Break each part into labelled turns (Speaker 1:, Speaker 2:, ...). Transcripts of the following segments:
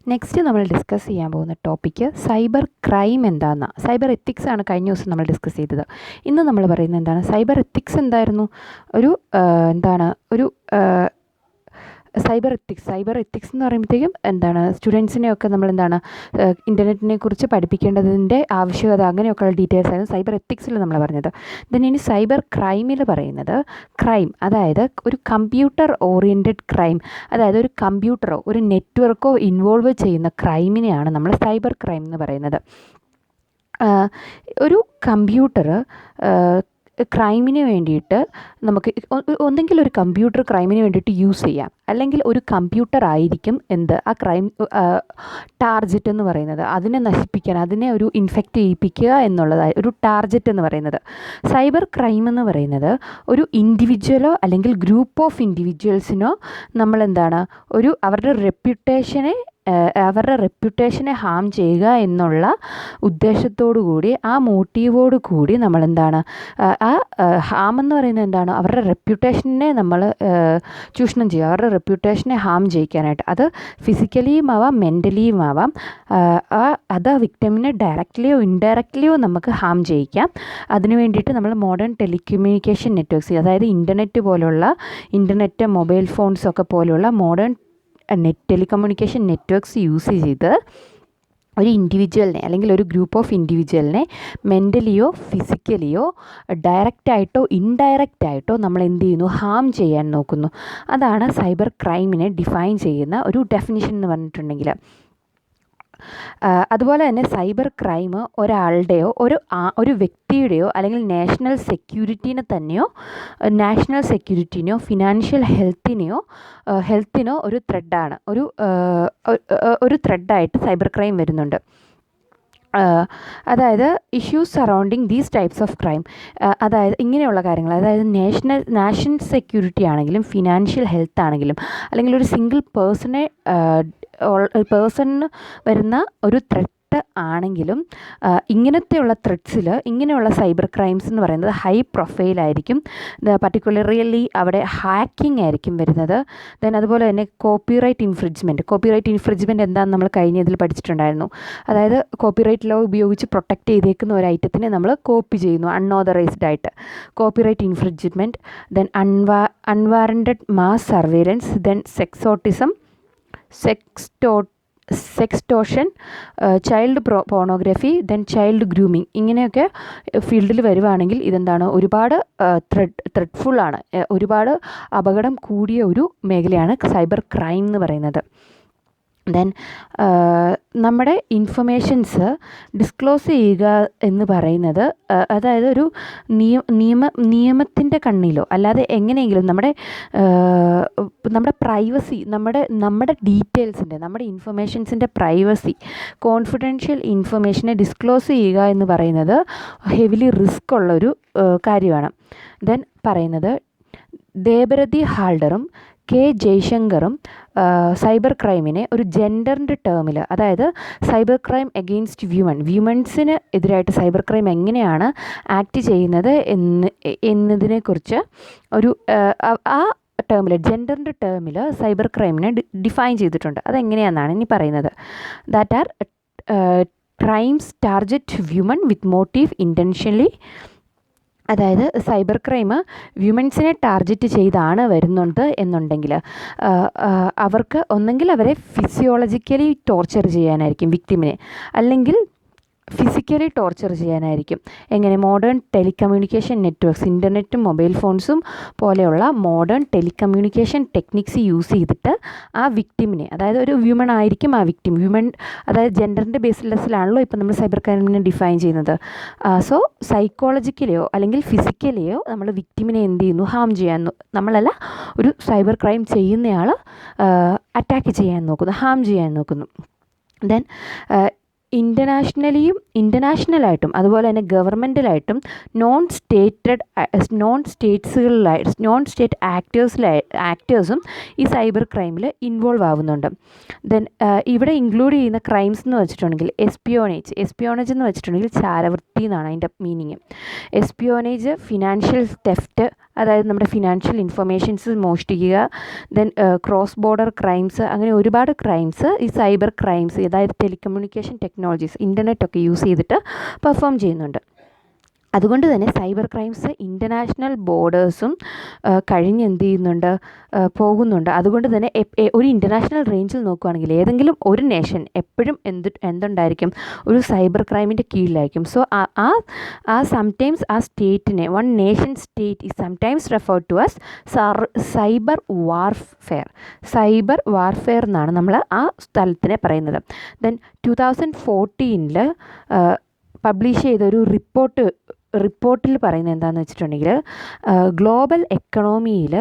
Speaker 1: Next നമ്മൾ discuss ചെയ്യാൻ പോകുന്ന ടോപ്പിക്ക് സൈബർ ക്രൈം എന്താണെന്നാണ്. സൈബർ എത്തിക്സ് ആണ് കഴിഞ്ഞ ദിവസം നമ്മൾ ഡിസ്കസ് ചെയ്തത്. ഇന്ന് നമ്മൾ പറയുന്നത് എന്താണ്, സൈബർ എത്തിക്സ് എന്തായിരുന്നു, ഒരു സൈബർ എത്തിക്സ് എന്ന് പറയുമ്പോഴത്തേക്കും എന്താണ്, സ്റ്റുഡൻസിനെയൊക്കെ നമ്മൾ എന്താണ് ഇൻ്റർനെറ്റിനെ കുറിച്ച് പഠിപ്പിക്കേണ്ടതിൻ്റെ ആവശ്യകത, അങ്ങനെയൊക്കെയുള്ള ഡീറ്റെയിൽസ് ആയിരുന്നു സൈബർ എത്തിക്സിൽ നമ്മൾ പറഞ്ഞത്. ദെൻ ഇനി സൈബർ ക്രൈമിൽ പറയുന്നത് ക്രൈം, അതായത് ഒരു കമ്പ്യൂട്ടർ ഓറിയൻറ്റഡ് ക്രൈം, അതായത് ഒരു കമ്പ്യൂട്ടറോ ഒരു നെറ്റ്വർക്കോ ഇൻവോൾവ് ചെയ്യുന്ന ക്രൈമിനെയാണ് നമ്മൾ സൈബർ ക്രൈം എന്ന് പറയുന്നത്. ഒരു കമ്പ്യൂട്ടർ ക്രൈമിന് വേണ്ടിയിട്ട് നമുക്ക് ഒന്നെങ്കിൽ ഒരു കമ്പ്യൂട്ടർ ക്രൈമിന് വേണ്ടിയിട്ട് യൂസ് ചെയ്യാം, അല്ലെങ്കിൽ ഒരു കമ്പ്യൂട്ടർ ആയിരിക്കും ആ ക്രൈം ടാർജറ്റ് എന്ന് പറയുന്നത്. അതിനെ നശിപ്പിക്കാൻ, അതിനെ ഒരു ഇൻഫെക്റ്റ് ചെയ്യിപ്പിക്കുക എന്നുള്ളതായി ഒരു ടാർജറ്റ് എന്ന് പറയുന്നത്. സൈബർ ക്രൈം എന്ന് പറയുന്നത് ഒരു ഇൻഡിവിജ്വലോ അല്ലെങ്കിൽ ഗ്രൂപ്പ് ഓഫ് ഇൻഡിവിജ്വൽസിനോ നമ്മളെന്താണ് അവരുടെ റെപ്യൂട്ടേഷനെ ഹാം ചെയ്യുക എന്നുള്ള ഉദ്ദേശത്തോടു കൂടി, ആ മോട്ടീവോടു കൂടി നമ്മളെന്താണ് ഹാം എന്ന് പറയുന്നത് എന്താണ്, അവരുടെ റെപ്യൂട്ടേഷനെ നമ്മൾ ചൂഷണം ചെയ്യുക, അവരുടെ റെപ്യൂട്ടേഷനെ ഹാം ചെയ്യിക്കാനായിട്ട്. അത് ഫിസിക്കലിയും ആവാം, മെൻ്റലിയും ആവാം. അത് വിക്ടിമിനെ ഡയറക്റ്റ്ലിയോ ഇൻഡയറക്റ്റ്ലിയോ നമുക്ക് ഹാം ചെയ്യിക്കാം. അതിനു വേണ്ടിയിട്ട് നമ്മൾ മോഡേൺ ടെലികമ്മ്യൂണിക്കേഷൻ നെറ്റ്വർക്ക്സ്, അതായത് ഇൻ്റർനെറ്റ് മൊബൈൽ ഫോൺസൊക്കെ പോലുള്ള മോഡേൺ ടെലികമ്മ്യൂണിക്കേഷൻ നെറ്റ്വർക്ക്സ് യൂസ് ചെയ്ത് ഒരു ഇൻഡിവിജ്വലിനെ അല്ലെങ്കിൽ ഒരു ഗ്രൂപ്പ് ഓഫ് ഇൻഡിവിജ്വലിനെ മെൻ്റലിയോ ഫിസിക്കലിയോ ഡയറക്റ്റായിട്ടോ ഇൻഡയറക്റ്റായിട്ടോ നമ്മൾ എന്ത് ചെയ്യുന്നു, ഹാം ചെയ്യാൻ നോക്കുന്നു. അതാണ് സൈബർ ക്രൈമിനെ ഡിഫൈൻ ചെയ്യുന്ന ഒരു ഡെഫിനിഷൻ എന്ന് പറഞ്ഞിട്ടുണ്ടെങ്കിൽ. അതുപോലെ തന്നെ സൈബർ ക്രൈം ഒരാളുടെയോ ഒരു വ്യക്തിയുടെയോ അല്ലെങ്കിൽ നാഷണൽ സെക്യൂരിറ്റിനെയോ ഫിനാൻഷ്യൽ ഹെൽത്തിനോ ഒരു ത്രെഡാണ്, ഒരു ത്രെഡായിട്ട് സൈബർ ക്രൈം വരുന്നുണ്ട്. അതായത് issues surrounding these types of crime, അതായത് ഇങ്ങനെയുള്ള കാര്യങ്ങൾ, അതായത് നാഷണൽ സെക്യൂരിറ്റി ആണെങ്കിലും ഫിനാൻഷ്യൽ ഹെൽത്ത് ആണെങ്കിലും, അല്ലെങ്കിൽ ഒരു സിംഗിൾ പേഴ്സണിന് വരുന്ന ഒരു ത്രെറ്റ് ആണെങ്കിലും, ഇങ്ങനെയുള്ള സൈബർ ക്രൈംസ് എന്ന് പറയുന്നത് ഹൈ പ്രൊഫൈലായിരിക്കും. പർട്ടിക്കുലർലി അവിടെ ഹാക്കിംഗ് ആയിരിക്കും വരുന്നത്. ദെൻ അതുപോലെ തന്നെ കോപ്പിറൈറ്റ് ഇൻഫ്രിഞ്ച്മെൻറ്റ് എന്താണെന്ന് നമ്മൾ കഴിഞ്ഞ ഇതിൽ പഠിച്ചിട്ടുണ്ടായിരുന്നു. അതായത് കോപ്പിറൈറ്റ് ലോ ഉപയോഗിച്ച് പ്രൊട്ടക്റ്റ് ചെയ്തേക്കുന്ന ഒരു ഐറ്റത്തിനെ നമ്മൾ കോപ്പി ചെയ്യുന്നു അൺഓതറൈസ്ഡ് ആയിട്ട്. Copyright infringement, then unwarranted mass surveillance, then sextortion, child pornography, then child grooming, ഇങ്ങനെയൊക്കെ ഫീൽഡിൽ വരുവാണെങ്കിൽ ഇതെന്താണ്, ഒരുപാട് ത്രെഡ്ഫുള്ളാണ്, ഒരുപാട് അപകടം കൂടിയ ഒരു മേഖലയാണ് സൈബർ ക്രൈം എന്ന് പറയുന്നത്. ദെൻ നമ്മുടെ ഇൻഫർമേഷൻസ് ഡിസ്ക്ലോസ് ചെയ്യുക എന്ന് പറയുന്നത്, അതായത് ഒരു നിയമത്തിൻ്റെ കണ്ണിലോ അല്ലാതെ എങ്ങനെയെങ്കിലും നമ്മുടെ പ്രൈവസി, നമ്മുടെ ഡീറ്റെയിൽസിൻ്റെ, നമ്മുടെ ഇൻഫർമേഷൻസിൻ്റെ പ്രൈവസി, കോൺഫിഡൻഷ്യൽ ഇൻഫർമേഷനെ ഡിസ്ക്ലോസ് ചെയ്യുക എന്ന് പറയുന്നത് ഹെവിലി റിസ്ക് ഉള്ളൊരു കാര്യമാണ്. ദെൻ പറയുന്നത് ദേബരതി ഹാൾഡറും കെ ജയശങ്കറും സൈബർ ക്രൈമിനെ ഒരു ജെൻഡറിൻ്റെ ടേമിൽ, അതായത് സൈബർ ക്രൈം എഗെയിൻസ്റ്റ് വ്യൂമൻസിന് എതിരായിട്ട് സൈബർ ക്രൈം എങ്ങനെയാണ് ആക്ട് ചെയ്യുന്നത് എന്നതിനെക്കുറിച്ച് ഒരു ജെൻഡറിൻ്റെ ടേമിൽ സൈബർ ക്രൈമിനെ ഡിഫൈൻ ചെയ്തിട്ടുണ്ട്. അതെങ്ങനെയാണെന്നാണ് ഇനി പറയുന്നത്. That are crimes target woman with motive intentionally, അതായത് സൈബർ ക്രൈം വ്യൂമൻസിനെ ടാർഗറ്റ് ചെയ്താണ് വരുന്നുണ്ട് എന്നുണ്ടെങ്കിൽ അവർക്ക് ഒന്നെങ്കിൽ അവരെ ഫിസിയോളജിക്കലി ടോർച്ചർ ചെയ്യാനായിരിക്കും വിക്ടിമിനെ, അല്ലെങ്കിൽ ഫിസിക്കലി ടോർച്ചർ ചെയ്യാനായിരിക്കും. എങ്ങനെ, മോഡേൺ ടെലികമ്മ്യൂണിക്കേഷൻ നെറ്റ്വർക്ക്സ്, ഇൻ്റർനെറ്റും മൊബൈൽ ഫോൺസും പോലെയുള്ള മോഡേൺ ടെലികമ്മ്യൂണിക്കേഷൻ ടെക്നിക്സ് യൂസ് ചെയ്തിട്ട് ആ വിക്ടിമിനെ, അതായത് ഒരു വ്യൂമൺ ആയിരിക്കും ആ വിക്ടിം, അതായത് ജെൻഡറിൻ്റെ ബേസിലെസ്സിലാണല്ലോ ഇപ്പോൾ നമ്മൾ സൈബർ ക്രൈമിനെ ഡിഫൈൻ ചെയ്യുന്നത്. സോ സൈക്കോളജിക്കലിയോ അല്ലെങ്കിൽ ഫിസിക്കലിയോ നമ്മൾ വിക്ടിമിനെ എന്ത് ചെയ്യുന്നു, ഹാം ചെയ്യാൻ, നമ്മളല്ല, ഒരു സൈബർ ക്രൈം ചെയ്യുന്നയാൾ അറ്റാക്ക് ചെയ്യാൻ നോക്കുന്നു, ഹാം ചെയ്യാൻ നോക്കുന്നു. ദെൻ ഇൻ്റർനാഷണലായിട്ടും അതുപോലെ തന്നെ ഗവൺമെൻറ്റലായിട്ടും നോൺ സ്റ്റേറ്റ് ആക്ടേഴ്സും ഈ സൈബർ ക്രൈമിൽ ഇൻവോൾവ് ആവുന്നുണ്ട്. ദെൻ ഇവിടെ ഇൻക്ലൂഡ് ചെയ്യുന്ന ക്രൈംസ് എന്ന് വെച്ചിട്ടുണ്ടെങ്കിൽ എസ്പിയോണേജ് എന്ന് വെച്ചിട്ടുണ്ടെങ്കിൽ ചാരവൃത്തി എന്നാണ് അതിൻ്റെ മീനിങ്. എസ്പിയോണേജ്, ഫിനാൻഷ്യൽ തെഫ്റ്റ്, അതായത് നമ്മുടെ ഫിനാൻഷ്യൽ ഇൻഫർമേഷൻസ് മോഷ്ടിക്കുക, ദെൻ ക്രോസ് ബോർഡർ ക്രൈംസ്, അങ്ങനെ ഒരുപാട് ക്രൈംസ് ഈ സൈബർ ക്രൈംസ്, അതായത് ടെലികമ്മ്യൂണിക്കേഷൻ ടെക്നോളജീസ്, ഇൻ്റർനെറ്റൊക്കെ യൂസ് ചെയ്തിട്ട് പെർഫോം ചെയ്യുന്നുണ്ട്. അതുകൊണ്ട് തന്നെ സൈബർ ക്രൈംസ് ഇൻ്റർനാഷണൽ ബോർഡേഴ്സും കഴിഞ്ഞ് എന്ത് ചെയ്യുന്നുണ്ട്, പോകുന്നുണ്ട്. അതുകൊണ്ട് തന്നെ ഒരു ഇൻ്റർനാഷണൽ റേഞ്ചിൽ നോക്കുകയാണെങ്കിൽ ഏതെങ്കിലും ഒരു നേഷൻ എപ്പോഴും എന്തുണ്ടായിരിക്കും, ഒരു സൈബർ ക്രൈമിൻ്റെ കീഴിലായിരിക്കും. സോ സംടൈംസ് ആ സ്റ്റേറ്റിനെ, one nation state is sometimes referred to as cyber warfare എന്നാണ് നമ്മൾ ആ സ്ഥലത്തിനെ പറയുന്നത്. ദെൻ 2014 പബ്ലിഷ് ചെയ്തൊരു റിപ്പോർട്ടിൽ പറയുന്നത് എന്താണെന്ന് വെച്ചിട്ടുണ്ടെങ്കിൽ, ഗ്ലോബൽ എക്കണോമിയിൽ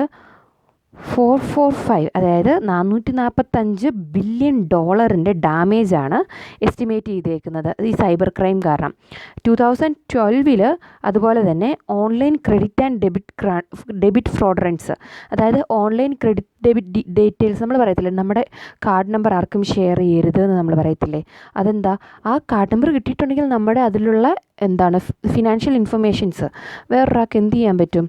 Speaker 1: 445, അതായത് $445 ബില്യൺ ഡാമേജാണ് എസ്റ്റിമേറ്റ് ചെയ്തേക്കുന്നത് ഈ സൈബർ ക്രൈം കാരണം. 2012 അതുപോലെ തന്നെ ഓൺലൈൻ ക്രെഡിറ്റ് ആൻഡ് ഡെബിറ്റ് ഫ്രോഡറൻസ്, അതായത് ഓൺലൈൻ ക്രെഡിറ്റ് ഡെബിറ്റ് ഡീറ്റെയിൽസ് നമ്മൾ പറയത്തില്ലേ, നമ്മുടെ കാർഡ് നമ്പർ ആർക്കും ഷെയർ ചെയ്യരുത് എന്ന് നമ്മൾ പറയത്തില്ലേ, അതെന്താ, ആ കാർഡ് നമ്പർ കിട്ടിയിട്ടുണ്ടെങ്കിൽ നമ്മുടെ അതിലുള്ള ഫിനാൻഷ്യൽ ഇൻഫർമേഷൻസ് വേറൊരാൾക്ക് എന്ത് ചെയ്യാൻ പറ്റും,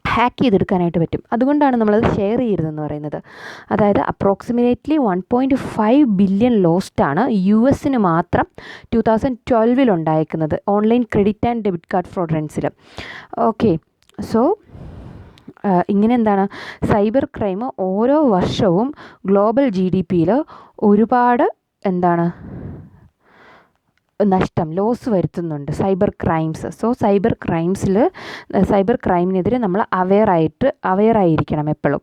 Speaker 1: ഹാക്ക് ചെയ്തെടുക്കാനായിട്ട് പറ്റും. അതുകൊണ്ടാണ് നമ്മളത് ഷെയർ ചെയ്യരുതെന്ന് പറയുന്നത്. അതായത് അപ്രോക്സിമേറ്റ്ലി 1.5 ബില്യൺ ലോസ്റ്റാണ് US മാത്രം 2012 ഉണ്ടായിരിക്കുന്നത് online credit and debit card ഫ്രോഡറൻസിൽ. ഓക്കെ, സോ ഇങ്ങനെ സൈബർ ക്രൈം ഓരോ വർഷവും ഗ്ലോബൽ GDPയിൽ ഒരുപാട് ലോസ് വരുത്തുന്നുണ്ട് സൈബർ ക്രൈംസ്. സോ സൈബർ ക്രൈമിനെതിരെ നമ്മൾ അവെയർ ആയിരിക്കണം എപ്പോഴും.